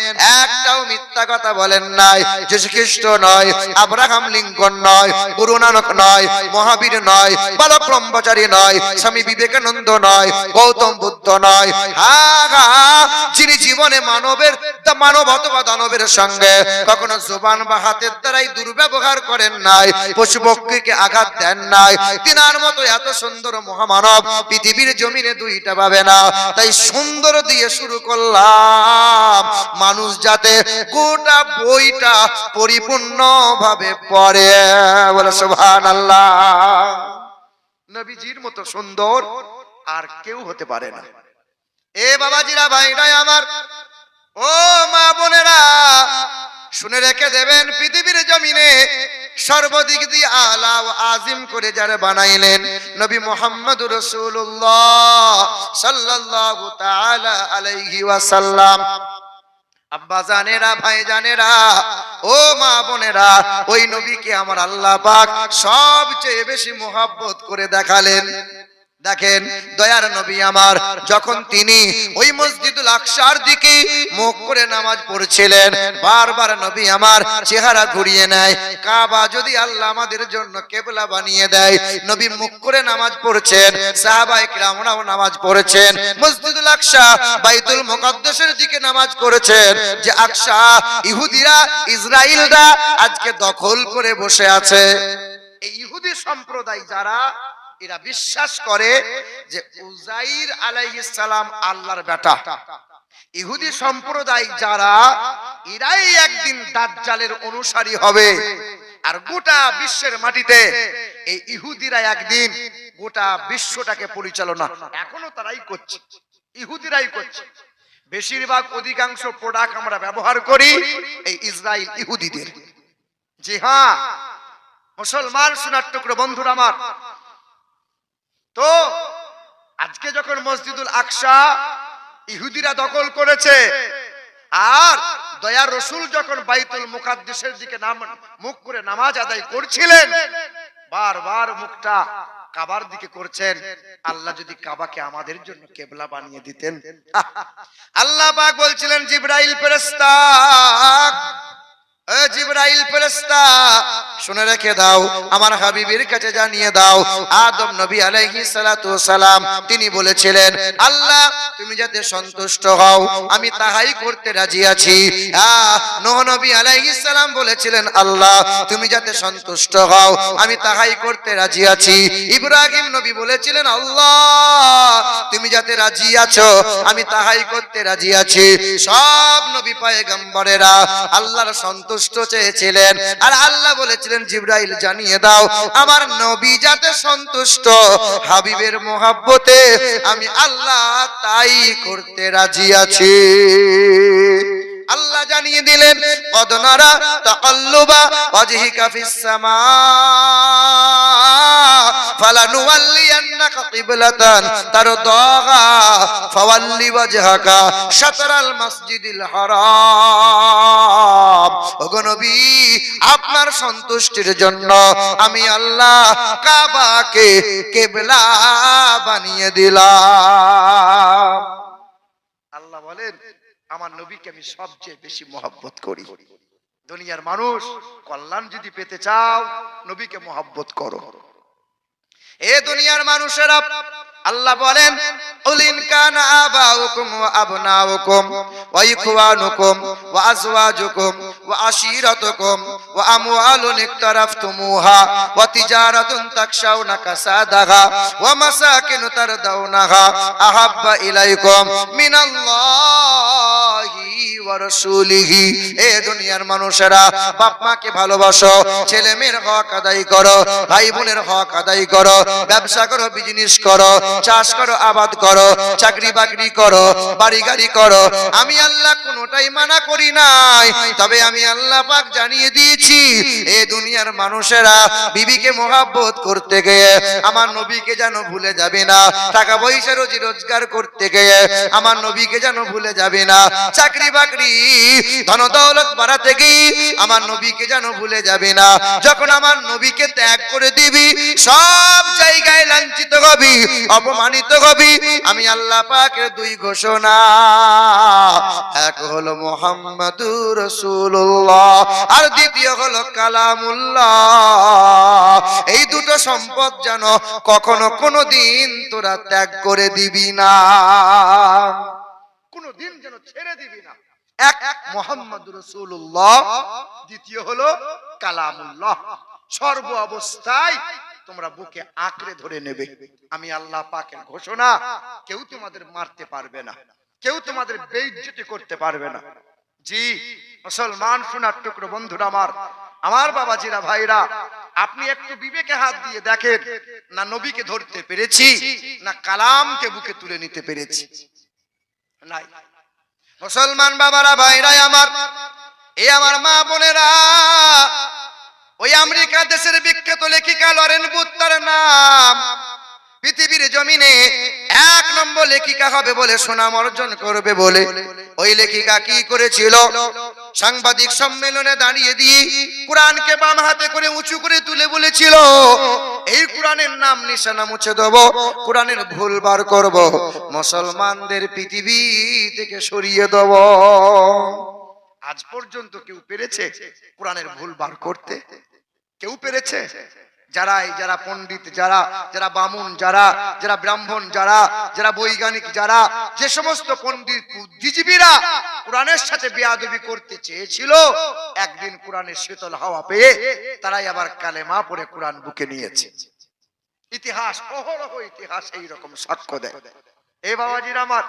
একটাও মিথ্যা কথা বলেন নাই, যীশু খ্রিস্ট নয়, আব্রাহাম লিঙ্কন নয়, গুরু নানক নয়, মহাবীর নয়, বালক ব্রহ্মচারী নয়, স্বামী বিবেকানন্দ নয়, গৌতম বুদ্ধ নয়, যিনি জীবনে মানব অথবা দানবের সঙ্গে কখনো জবান বা হাতের দ্বারাই দুর্ব্যবহার করেন নাই, পশু পক্ষীকে আঘাত দেন নাই, তিনার মতো এত সুন্দর মহামানব পৃথিবীর জমিনে 2টা পাবে না। তাই সুন্দর দিয়ে শুরু করলাম, মানুষ যাতে গোটা বইটা পরিপূর্ণ ভাবে পড়ে। বলে সুবহানাল্লাহ। নবীজির মতো সুন্দর আর কেউ হতে পারে না। এ বাবাজিরা, ভাইরা আমার, ও মা বোনেরা, শুনে রেখে দেবেন, পৃথিবীর জমিনে সর্বদিক দিয়ে আলা ও আজিম করে যারা বানাইলেন নবী মুহাম্মদুর রাসূলুল্লাহ সাল্লাল্লাহু তাআলা আলাইহি ওয়াসাল্লাম। আব্বা জানেরা, ভাই জানেরা, ও মা বোনেরা, ওই নবীকে আমার আল্লাহ পাক সবচেয়ে বেশি মোহাব্বত করে দেখালেন। দেখেন, দয়ার নবী আমার যখন তিনি ওই মসজিদুল আকসার দিকে মুখ করে নামাজ পড়ছিলেন, বারবার নবী আমার চেহারা ঘুরিয়ে নেয়। কাবা যদি আল্লাহ আমাদের জন্য কিবলা বানিয়ে দেয়, নবী মুখ করে নামাজ পড়ছেন, সাহাবায়ে কিরামরাও নামাজ পড়ছেন, মসজিদুল আকসা বাইতুল মুকাদ্দাসের দিকে নামাজ করেছেন, যে আকসা ইহুদিরা ইসরাইলরা আজকে দখল করে বসে আছে। এই ইহুদি সম্প্রদায় যারা, এরা বিশ্বাস করে যে উজাইর আলাইহিস সালাম আল্লাহর বেটা। ইহুদি সম্প্রদায় যারা, এরাই একদিন দাজ্জালের অনুসারী হবে। আর গোটা বিশ্বের মাটিতে এই ইহুদিরা একদিন গোটা বিশ্বটাকে পরিচালনা, এখনো তারাই করছে, ইহুদিরাই করছে। বেশিরভাগ অধিকাংশ প্রোডাক্ট আমরা ব্যবহার করি এই ইসরায়েল ইহুদিদের। জি হ্যাঁ মুসলমান সোনার টুকরো বন্ধুরা আমার, তো আজকে যখন মসজিদুল আকসা ইহুদিরা দখল করেছে, আর দয়ার রসুল যখন বাইতুল মুকাদ্দাসের দিকে মুখ করে নামাজ আদায় করছিলেন, বারবার মুখটা কাবার দিকে করছেন। আল্লাহ যদি কাবাকে আমাদের জন্য কিবলা বানিয়ে দিতেন। আল্লাহ পাক বলছিলেন, জিবরাইল ফেরেশতা, জিবরাইল ফেরেশতা শুনে রেখে দাও, আমার হাবিবের কাছে জানিয়ে দাও, আদম নবী আলাইহিস সালাতু সালাম তিনি বলেছিলেন, আল্লাহ তুমি যাতে সন্তুষ্ট হও আমি তাহাই করতে রাজি আছি। নূহ নবী আলাইহিস সালাম বলেছিলেন, আল্লাহ তুমি যাতে সন্তুষ্ট হও আমি তাহাই করতে রাজি আছি। ইব্রাহিম নবী বলেছিলেন, আল্লাহ তুমি যাতে রাজি আছো আমি তাহাই করতে রাজি আছি। সব নবী পয়গম্বরেরা আল্লাহর সন্তুষ্ট চেয়েছিলেন, আর আল্লাহ বলেছিলেন, জিবরাইল জানিয়ে দাও আমার নবী যাতে সন্তুষ্ট, হাবিবের মোহাব্বতে আমি আল্লাহ তাই করতে রাজি আছি। আল্লাহ জানিয়ে দিলেন, কদ নারা তাকাল্লুবা ওয়াজহিকা ফিস সামা ফালানুওয়াল্লিয়ান্নাকা কিবলাতান তারদাহা ফাওয়াল্লি ওয়াজহাকা শাতরাল মাসজিদিল হারাম। ওগো নবী আপনার সন্তুষ্টির জন্য আমি আল্লাহ কাবাকে কিবলা বানিয়ে দিলাম। আল্লাহ বলেন, আমার নবীকে আমি সবচেয়ে বেশি মহব্বত করি। দুনিয়ার মানুষ কল্যাণ যদি পেতে চাও নবীকে মহব্বত করো। এ দুনিয়ার মানুষেরা আল্লাহ বলেন, উলিন কানা আবাউকুম ওয়া আবনাউকুম ওয়া ইখওয়ানুকুম ওয়া আজওয়াজুকুম ওয়া আশীরাতুকুম ওয়া আমওয়ালুন ইকতারাফতুমুহা ওয়া তিজারাতুন তাকশাউনা কাসাদাহা ওয়া মাসাকিনু তারদাউনাহা আহাব্বা ইলাইকুম মিনাল্লাহি ওয়া রাসূলিহি। এ দুনিয়ার মানুষেরা বাপ মাকে ভালোবাসো, ছেলে মেয়ের হক আদায় করো, ভাই বোনের হক আদায় করো, ব্যবসা করো, বিজনেস করো, চাষ করো, আবাদ করো, চাকরি বাকরি করো, বাড়ি গাড়ি করো। আমি আল্লাহ কোনোটাই মানা করি নাই, তবে আমি আল্লাহ পাক জানিয়ে দিয়েছি এই দুনিয়ার মানুষেরা বিবিকে মহব্বত করতে গিয়ে আমার নবীকে যেন ভুলে যাবে না, টাকা পয়সা রোজি রোজগার করতে গিয়ে আমার নবীকে যেন ভুলে যাবে না, চাকরি বাকরি ধন দৌলত বাড়াতে গিয়ে আমার নবীকে যেন ভুলে যাবে না। যখন আমার নবীকে ত্যাগ করে দিবি সব জায়গায় লাঞ্ছিত হবি, অপমানিত হবি। আমি আল্লাহ পাকের দুই ঘোষণা, এক হলো মুহাম্মাদুর রাসূলুল্লাহ আর দ্বিতীয় হলো কালামুল্লাহ। এই দুটো সম্পদ যেন কখনো কোনোদিন তোরা ত্যাগ করে দিবি না, কোনোদিন যেন ছেড়ে দিবি না। এক মুহাম্মাদুর রাসূলুল্লাহ, দ্বিতীয় হলো কালামুল্লাহ। সর্ব অবস্থায় তোমরা বুকে আঁকড়ে ধরে নেবে। আমি আল্লাহ পাকের ঘোষণা, কেউ তোমাদের মারতে পারবে না, কেউ তোমাদের বেইজ্জতি করতে পারবে না। জি মুসলমান সোনার টুকরো বন্ধুরা আমার, আমার বাবাজিরা, ভাইরা, আপনি একটু বিবেকে হাত দিয়ে দেখেন না নবীকে ধরতে পেরেছি না কালামকে বুকে তুলে নিতে পেরেছি? নাই। মুসলমান বাবারা, ভাইরা আমার, এই আমার মা বোনেরা, ওই আমেরিকা দেশের বিখ্যাত লেখিকা লরেন বুথ তার নাম, পৃথিবীর জমিনে এক নম্বর লেখিকা হবে বলে সুনাম অর্জন করবে বলে ওই লেখিকা কি করেছিল? সাংবাদিক সম্মেলনে দাঁড়িয়ে দিয়ে কোরআনকে বাম হাতে করে উঁচু করে তুলে বলেছিল, এই কোরআনের নাম নিশানা মুছে দেব, কোরআনের ভুল বার করব, মুসলমানদের পৃথিবী থেকে সরিয়ে দেব। আজ পর্যন্ত কেউ পেরেছে কোরআনের ভুল বার করতে? কেউ পেরেছে? যারা পণ্ডিত, যারা বামুন, যারা ব্রাহ্মণ, যারা বৈজ্ঞানিক, যে সমস্ত পণ্ডিত বুদ্ধিজীবীরা কোরআনের সাথে বেয়াদবি করতে চেয়েছিল, একদিন কোরআনের শীতল হাওয়া পেয়ে তারাই আবার কালেমা পড়ে কোরআন বুকে নিয়েছে। ইতিহাস, অহরহ ইতিহাস এইরকম সাক্ষ্য দেয়। এই বাবাজির আমার,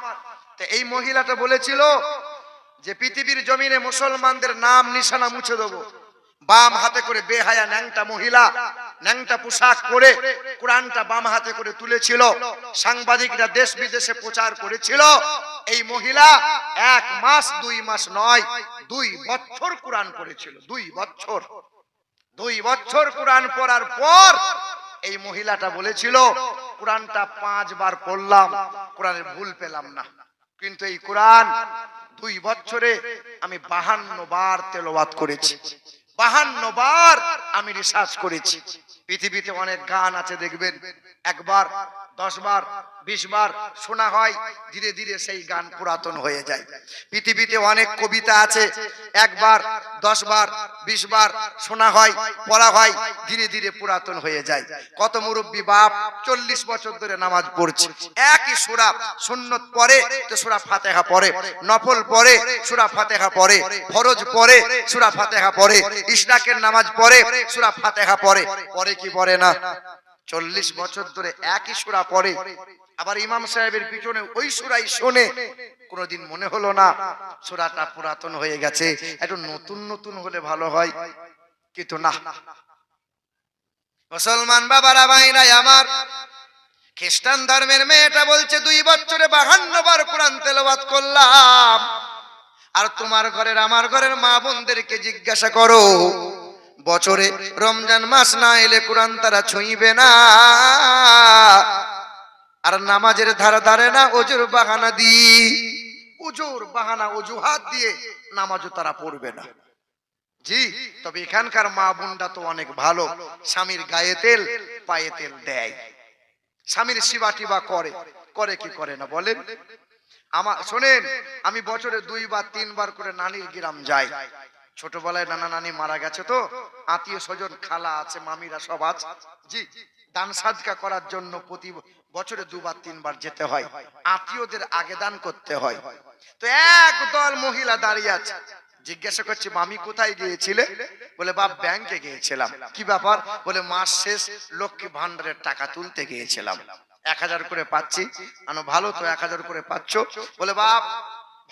এই মহিলাটা বলেছিল যে পৃথিবীর জমিনে মুসলমানদের নাম নিশানা মুছে দেবো। বাম হাতে করে বেহায়া ন্যাংটা মহিলা, ন্যাংটা পোশাক পরে কোরআনটা বাম হাতে করে তুলেছিল। সাংবাদিকরা দেশ বিদেশে প্রচার করেছিল। এই মহিলা 1 মাস 2 মাস নয়, 2 বছর কোরআন পড়েছিল। 2 বছর কোরআন পড়ার পর এই মহিলাটা বলেছিল, কোরআনটা 5 বার পড়লাম, কোরআনের ভুল পেলাম না, কিন্তু এই কোরআন 2 বছরে আমি 52 বার তেলাওয়াত করেছি, 52 বার আমি রিসার্চ করেছি। পৃথিবীতে অনেক গান আছে দেখবেন, একবার 10 বার 20 বার শোনা হয়, ধীরে ধীরে সেই গান পুরাতন হয়ে যায়। পৃথিবীতে অনেক কবিতা আছে, একবার 10 বার 20 বার শোনা হয়, পড়া হয়, ধীরে ধীরে পুরাতন হয়ে যায়। কত মুরব্বী বাপ 40 বছর ধরে নামাজ পড়ছে, একই সূরা, সুন্নত পড়ে তো সূরা ফাতিহা পড়ে, নফল পড়ে সূরা ফাতিহা পড়ে, ফরজ পড়ে সূরা ফাতিহা পড়ে, ইশরাকের নামাজ পড়ে সূরা ফাতিহা পড়ে, পড়ে কি পড়ে না? 40 বছর ধরে একই সূরা পড়ে, আবার ইমাম সাহেবের পিছনে ওই সূরাই শোনে, কোনদিন মনে হলো না সূরাটা পুরাতন হয়ে গেছে, একটু নতুন নতুন হলে ভালো হয়? কিন্তু না। মুসলমান বাবারা ভাইরা আমার, খ্রিস্টান ধর্মের মেয়েটা বলছে 2 বছরে 52 বার কোরআন তেলাওয়াত করলাম। আর তোমার ঘরের আমার ঘরের মা বোনদেরকে জিজ্ঞাসা করো, বছরে রমজান মাস না এলে কোরআন তারা ছুঁইবে না, আর নামাজের ধারে ধারে না ওজুর বাহানা দিয়ে, ওজুর বাহানা অজুহাত দিয়ে নামাজও তারা পড়বে না। জি, তবে এখানকার মা বোনরা তো অনেক ভালো, স্বামীর গায়ে তেল পায়ে তেল দেয়, স্বামীর সেবা টিবা করে, করে কি করে না বলেন? আমার শোনেন, আমি বছরে 2 বার 3 বার করে নানির গ্রাম যাই। ছোটবেলায় নানা নানি মারা গেছে, তো আত্মীয় স্বজন খালা আছে, মামিরা সব আছে। জি, দান সাদকা করার জন্য প্রতি বছরে 2 বার 3 বার যেতে হয়, আত্মীয়দের আগে দান করতে হয়। তো একদল মহিলা দাঁড়িয়ে আছে, জিজ্ঞাসা করছে মামি কোথায় গিয়েছিলে? বলে বাপ ব্যাংকে গিয়েছিলাম। কি ব্যাপার? বলে মাস শেষ লক্ষ্মী ভান্ডারের টাকা তুলতে গিয়েছিলাম, 1000 করে পাচ্ছি। আনো ভালো তো, 1000 করে পাচ্ছ? বলে বাপ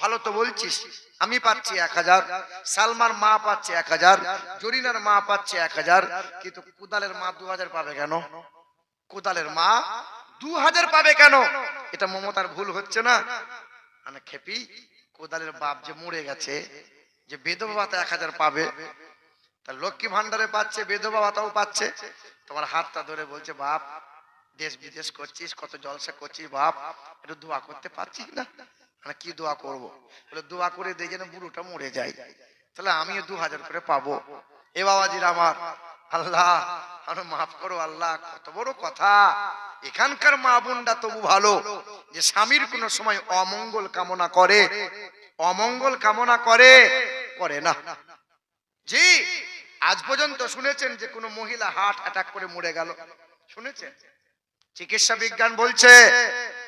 ভালো তো বলছিস, আমি পাচ্ছি 1000, সালমার মা পাচ্ছে 1000, জরিনার মা পাচ্ছে 1000, কিন্তু কুদালের মা 2000 পাবে কেন? কুদালের মা 2000 পাবে কেন? এটা মমতার ভুল হচ্ছে না? মানে খেপি, কোদালের বাপ যে মরে গেছে, যে বিধবা ভাতা 1000 পাবে, তা লক্ষ্মী ভান্ডারে পাচ্ছে, বিধবা ভাতাও পাচ্ছে। তোমার হাতটা ধরে বলছে বাপ দেশ বিদেশ করছিস, কত জলসা করছিস, বাপ একটু দোয়া করতে পারছিস না? মানে কি দোয়া করব? বলে দোয়া করে দিয়ে যেন বুড়োটা মরে যায়, তাহলে আমিও 2000 করে পাবো। এ বাবাজির আমার, আল্লাহ আরো মাফ করো আল্লাহ, কত বড় কথা। এখানকার মা বোনরা তবু ভালো, যে স্বামীর কোন সময় অমঙ্গল কামনা করে, অমঙ্গল কামনা করে করে না। জি, আজ পর্যন্ত শুনেছেন যে কোন মহিলা হার্ট অ্যাটাক করে মরে গেল? শুনেছেন? চিকিৎসা বিজ্ঞান বলছে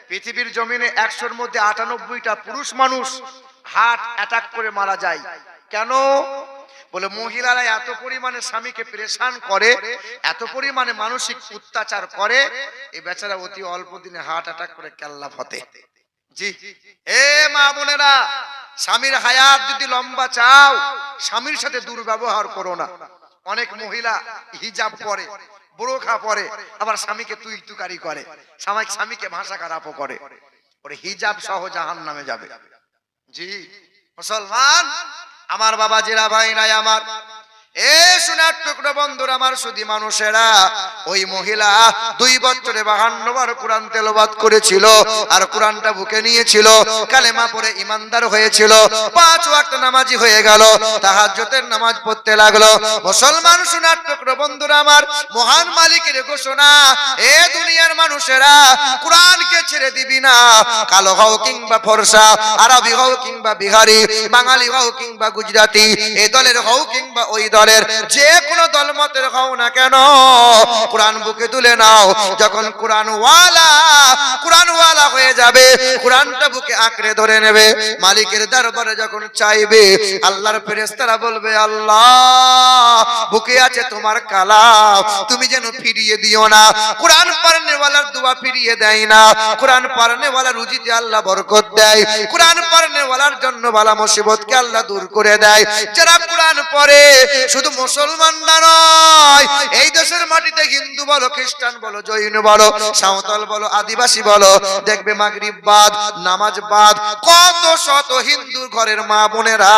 পৃথিবীর জমিনে 100-র মধ্যে 98টা পুরুষ মানুষ হার্ট অ্যাটাক করে মারা যায়। কেন? বলে মহিলারা এত পরিমাণে স্বামীকে পেরেশান করে, এত পরিমাণে মানসিক অত্যাচার করে, এই বেচারা অতি অল্প দিনে হার্ট অ্যাটাক করে কেল্লা ফতে। জি, এ মা বোনেরা, স্বামীর হায়াত যদি লম্বা চাও, স্বামীর সাথে দুর্ব্যবহার করো না। অনেক মহিলা হিজাব পরে, বোরখা পরে, আবার স্বামীকে তুই তুকারি করে, স্বামীকে ভাষা খারাপও করে, ওরে হিজাব সহ জাহান্নামে যাবে। জি মুসলমান আমার, বাবাজিরা ভাইরা আমার, এ সোনার টুকরো বন্ধুরা আমার, শুধু মানুষেরা, ওই মহিলা 2 বছরে 52 বার কোরআন তেলাওয়াত করেছিল, আর কোরআনটা বুকে নিয়েছিল, কালেমা পড়ে ইমানদার হয়েছিল, 5 ওয়াক্ত নামাজি হয়ে গেল, তাহাজ্জুদের নামাজ পড়তে লাগলো। মুসলমান সোনার টুকরো বন্ধুরা আমার, মহান মালিকের ঘোষণা, এ দুনিয়ার মানুষেরা কোরআনকে ছেড়ে দিবি না, কালো হও কিংবা ফর্সা, আরবি হও কিংবা বিহারি, বাঙালি হও কিংবা গুজরাটি, এই দলের হও কিংবা ওই দলের, যে কোনো দলমতের হও না কেন, কোরআন বুকে তুলে নাও। যখন কোরআনওয়ালা হয়ে যাবে, কোরআনটা বুকে আঁকড়ে ধরে নেবে, মালিকের দরবারে যখন চাইবে, আল্লাহর ফেরেশতারা বলবে আল্লাহ বুকে আছে তোমার কালাম, তুমি যেন ফিরিয়ে দিও না। কোরআন পড়নেওয়ালার দোয়া ফিরিয়ে দেয় না, কোরআন পড়নেওয়ালা রুজিতে আল্লাহ বরকত দেয়, কোরআন পড়নেওয়ালার জন্য বালা মুসিবতকে আল্লাহ দূর করে দেয়। যারা কোরআন পড়ে, শুধু মুসলমান নয়, এই দেশের মাটিতে হিন্দু বলো, খ্রিস্টান বলো, জৈন বলো, সাঁওতাল বলো, আদিবাসী বলো, দেখবে মাগরিব বাদ, নামাজ বাদ, কত শত হিন্দু ঘরের মা বোনেরা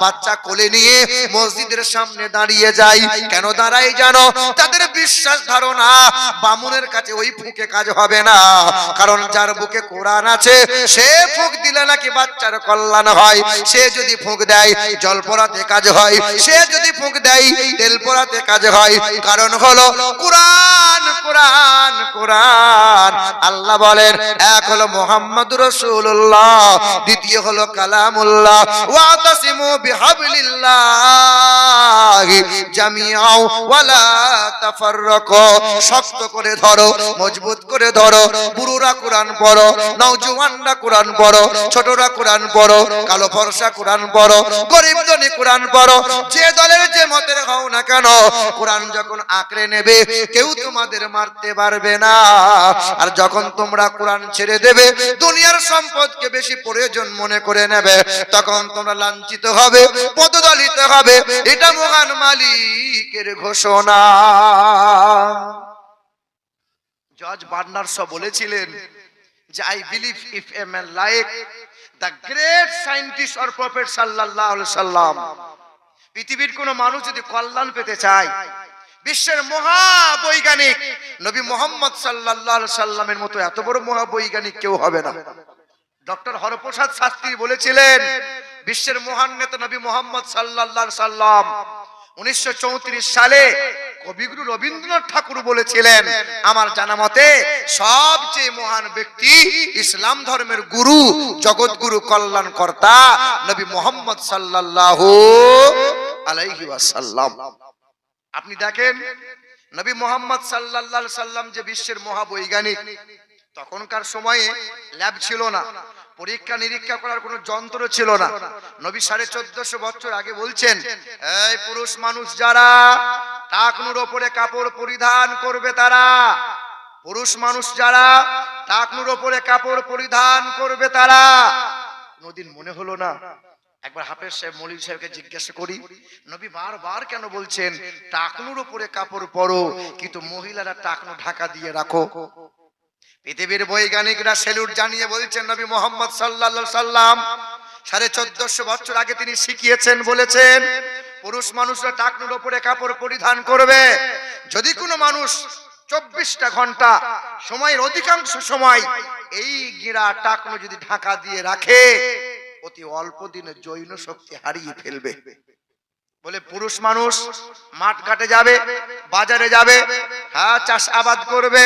বাচ্চা কোলে নিয়ে মসজিদের সামনে দাঁড়িয়ে যায়। কেন দাঁড়ায় জানো? তাদের বিশ্বাস ধারণা বামুনের কাছে ওই ফুঁকে কাজ হবে না, কারণ যার বুকে কোরআন আছে সে ফুঁক দিলে নাকি বাচ্চার কল্যাণ হয়, সে যদি ফুঁক দেয় জল পড়াতে কাজ হয়, সে যদি ফুঁক দেয় তেল পড়াতে কাজ হয়। কারণ হলো কোরআন কোরআন কোরআন। আল্লাহ বলেন এক হলো মুহাম্মদুর রাসূলুল্লাহ, দ্বিতীয় হলো কালামুল্লাহ। ওয়াতাসিমু বিহাবলিল্লাহি জামিআও ওয়ালা তাফাররাকু। শক্ত করে ধরো, মজবুত করে ধরো। বুড়োরা কোরআন পড়ো, নওজওয়ানরা কোরআন পড়ো, ছোটরা কোরআন পড়ো, কালো ফর্সা কোরআন পড়ো, গরিব ধনী কোরআন পড়ো। যে দলের যে মতের হও না কেন, কোরআন যখন আঁকড়ে নেবে কেউ তোমাদের মারতে পারবে না। আর যখন তোমরা কোরআন ছেড়ে দেবে, দুনিয়ার সম্পদকে বেশি প্রয়োজন মনে করে নেবে, তখন তোমরা লাঞ্ছিত হবে, পদদলিত হবে। এটা মহান মালিকের ঘোষণা। জর্জ বার্নার্ড শ বলেছিলেন যে I believe if a man like the great scientist or prophet সাল্লাল্লাহু আলাইহি সাল্লাম, পৃথিবীর কোন মানুষ যদি কল্যাণ পেতে চায়, বিশ্বের মহাবৈজ্ঞানিক নবী মুহাম্মদ সাল্লাল্লাহু আলাইহি সাল্লামের মতো এত বড় মহাবৈজ্ঞানিক কেউ হবে না। ডক্টর হরপ্রসাদ শাস্ত্রী বলেছিলেন বিশ্বের মহান নেতা নবী মুহাম্মদ সাল্লাল্লাহু আলাইহি সাল্লাম। 1934 সালে কবিগুরু রবীন্দ্রনাথ ঠাকুর বলেছিলেন আমার জানা মতে সবচেয়ে মহান ব্যক্তি, ইসলাম ধর্মের গুরু, জগৎগুরু, কল্যাণকর্তা নবী মুহাম্মদ সাল্লাল্লাহু আলাইহি ওয়াসাল্লাম। আপনি দেখেন নবী মুহাম্মদ সাল্লাল্লাহু আলাইহি সাল্লাম যে বিশ্বের মহাবৈজ্ঞানিক, তখনকার সময়ে ল্যাব ছিল না, পরীক্ষা নিরীক্ষা করার কোনো যন্ত্র ছিল না। নবী 1450 বছর আগে বলছেন, এই পুরুষ মানুষ যারা টাকনুর ওপরে কাপড় পরিধান করবে তারা, পুরুষ মানুষ যারা টাকনুর ওপরে কাপড় পরিধান করবে তারা। কোনদিন মনে হলো না একবার হাফেজ সাহেব মৌলভী সাহেবকে জিজ্ঞাসা করি, নবী বারবার কেন বলছেন টাকনুর উপরে কাপড় পরো, কিন্তু মহিলারা টাকনু ঢাকা দিয়ে রাখো? পৃথিবীর বৈজ্ঞানিকরা সেলুট জানিয়ে বলছেন নবী মুহাম্মদ সাল্লাল্লাহু আলাইহি সাল্লাম 1450 বছর আগে তিনি শিখিয়েছেন, বলেছেন পুরুষ মানুষরা টাকনুর উপরে কাপড় পরিধান করবে। যদি কোনো মানুষ 24টা ঘন্টা সময়ের অধিকাংশ সময় এই গিরা টাকনু যদি ঢাকা দিয়ে রাখে, অতি অল্প দিনে জৈন শক্তি হারিয়ে ফেলবে। বলে পুরুষ মানুষ মাঠ ঘাটে যাবে, বাজারে যাবে, হ্যাঁ চাষ আবাদ করবে,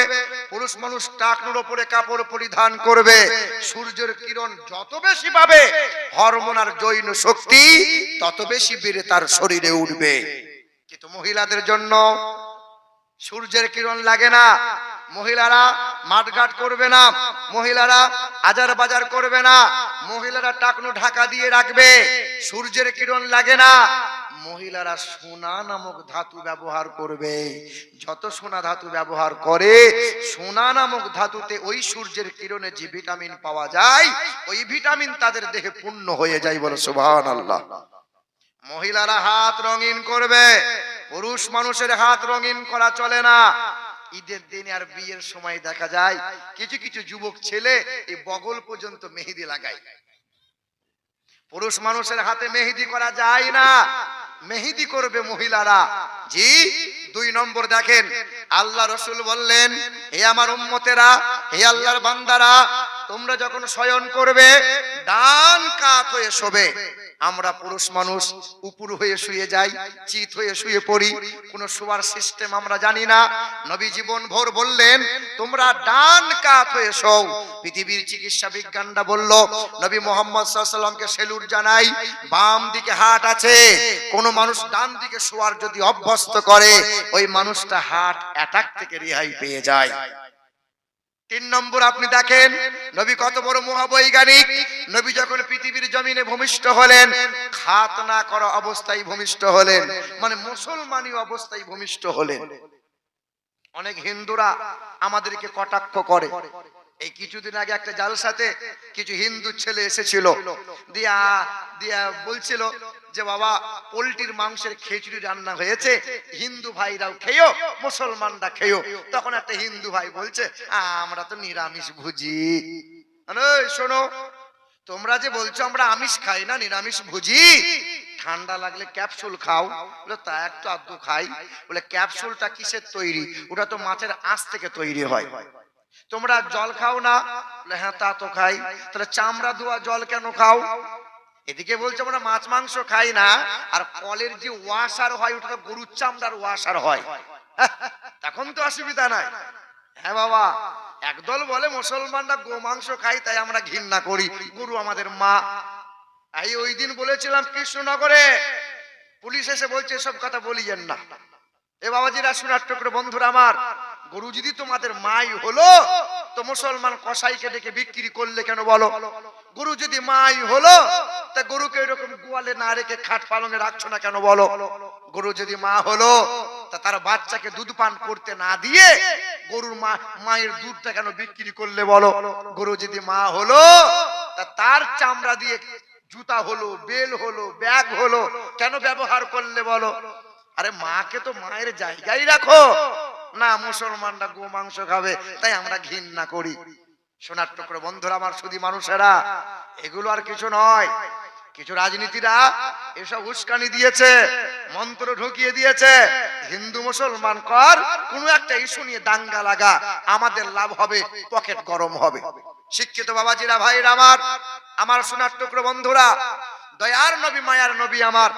পুরুষ মানুষ টাকনুর উপরে কাপড় পরিধান করবে। সূর্যের কিরণ যত বেশি পাবে, হরমোন আর জৈন শক্তি তত বেশি বেড়ে তার শরীরে উঠবে। কিন্তু মহিলাদের জন্য সূর্যের কিরণ লাগে না, মহিলারা মাঠঘাট করবে না, মহিলারা আজার বাজার করবে না, মহিলারা টাকনু ঢাকা দিয়ে রাখবে। সূর্যের কিরণ লাগে না, মহিলারা সোনা নামক ধাতু ব্যবহার করবে। যত সোনা ধাতু ব্যবহার করে, সোনা নামক ধাতুতে ওই সূর্যের কিরণে যে ভিটামিন পাওয়া যায়, ওই ভিটামিন তাদের দেহে পূর্ণ হয়ে যায়। বলো সুবহানাল্লাহ। মহিলারা হাত রঙিন করবে, পুরুষ মানুষের হাত রঙিন করা চলে না। ঈদের দিন আর বিয়ের সময় দেখা যায় কিছু কিছু যুবক ছেলে এই বগল পর্যন্ত মেহেদি লাগায়। পুরুষ মানুষের হাতে মেহেদি করা যায় না, মেহেদি করবে মহিলারা। জি 2 নম্বর দেখেন, আল্লাহ রাসূল বললেন, হে আমার উম্মতেরা, হে আল্লাহর বান্দারা, তোমরা যখন শয়ন করবে ডান কাত হয়ে শোবে। আমরা পুরুষ মানুষ উপর হয়ে শুয়ে যাই, চিত হয়ে শুয়ে পড়ি, কোন শোয়ার সিস্টেম আমরা জানি না। নবী জীবন ভর বললেন তোমরা ডান কাত হয়ে শোও। পৃথিবীর চিকিৎসা বিজ্ঞানটা বলল, নবী মুহাম্মদ সাল্লাল্লাহু আলাইহি সাল্লামকে সেলুট জানাই, বাম দিকে হার্ট আছে, কোন মানুষ ডান দিকে শোয়ার যদি অভ্যস্ত করে, ওই মানুষটা হার্ট অ্যাটাক থেকে রেহাই পেয়ে যায়। 3 নম্বর আপনি দেখেন নবী কত বড় মহাবৈজ্ঞানিক। নবী যখন পৃথিবীর জমিনে ভূমিষ্ঠ হলেন, খাতনা করা অবস্থায় ভূমিষ্ঠ হলেন, মানে মুসলমানি অবস্থায় ভূমিষ্ঠ হলেন। অনেক হিন্দুরা আমাদেরকে কটাক্ষ করে। এই কিছুদিন আগে একটা জালসাতে কিছু হিন্দু ছেলে এসেছিল, দিয়া দিয়া বলছিল যে বাবা পোল্ট্রির মাংসের খিচুড়ি রান্না হয়েছে, হিন্দু ভাইরাও খেয়েও, মুসলমানরা খেয়েও। তখন একটা হিন্দু ভাই বলছে আমরা তো নিরামিষ ভুজি। শোনো, তোমরা যে বলছো আমরা আমিষ খাই না, নিরামিষ ভুজি, ঠান্ডা লাগলে ক্যাপসুল খাও। বলে তা একটু আধটু খাই। বলে ক্যাপসুলটা কিসের তৈরি? ওটা তো মাছের আঁশ থেকে তৈরি হয়। তোমরা জল খাও না? বলে হ্যাঁ তা তো খাই। তাহলে চামড়া ধোয়া জল কেন খাও? এদিকে বলছে আমরা মাছ মাংস খাই না, আর কলের যে ওয়াশার হয় ওটা তো গরুর চামড়ার ওয়াশার হয়। এখন তো অসুবিধা নাই। হ্যাঁ বাবা, একদল বলে মুসলমানরা গোমাংস খায় তাই আমরা ঘৃণা করি, গরু আমাদের মা। এই ওই দিন বলেছিলাম কৃষ্ণনগরে, পুলিশ এসে বলছে এসব কথা বলিয়েন না। এ বাবাজিরা, শোনার টুকরো বন্ধুরা আমার, গরু যদি তোমাদের মাই হলো তো মুসলমান কসাইকে ডেকে বিক্রি করলে কেন বলো? গরু যদি মাই হলো তা গরুকে এরকম গোয়ালে না রেখে খাট পালনে রাখছো না কেন বলো? গরু যদি মা হলো তা তার বাচ্চাকে দুধ পান করতে না দিয়ে গরুর মায়ের দুধটা কেন বিক্রি করলে বলো? গরু যদি মা হলো তা তার চামড়া দিয়ে জুতা হলো, বেল হলো, ব্যাগ হলো, কেন ব্যবহার করলে বলো? আরে মাকে তো মায়ের জায়গায় রাখো না। মুসলমানরা গোমাংস খাবে তাই আমরা ঘৃণা করি। সোনার টুকরো বন্ধুরা আমার, শুধু মানুষেরা, এগুলো আর কিছু নয়। কিছু রাজনীতিরা এসব উস্কানি দিয়েছে, মন্ত্র ঢুকিয়ে দিয়েছে, হিন্দু মুসলমান কর, কোন একটা ইস্যু নিয়ে দাঙ্গা লাগা, আমাদের লাভ হবে, পকেট গরম হবে। শিক্ষিত বাবাজিরা, ভাইরা আমার, আমার সোনার টুকরো বন্ধুরা, দয়ার নবী, মায়ার নবী আমার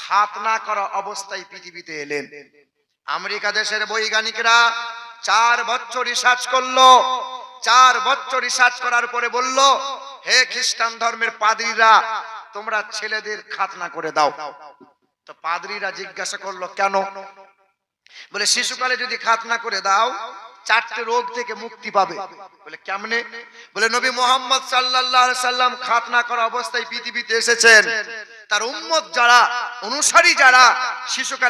খাতনা করা অবস্থায় পৃথিবীতে এলেন। আমেরিকা দেশের বৈজ্ঞানিকরা 4 বছর রিসার্চ করলো। 4 বছর রিসার্চ করার পরে বলল, হে খ্রিস্টান ধর্মের পাদ্রীরা, তোমরা ছেলেদের খাতনা করে দাও। তো পাদ্রীরা জিজ্ঞাসা করলো কেন? বলে শিশুকালে যদি খাতনা করে দাও 4টে রোগ থেকে মুক্তি পাবে। বলে কেমনে? বলে নবী মুহাম্মদ সাল্লাল্লাহু আলাইহি সাল্লাম খাতনা করা অবস্থায় পৃথিবীতে এসেছেন, তার উম্মত যারা, অনুসারী যারা শিশুকালে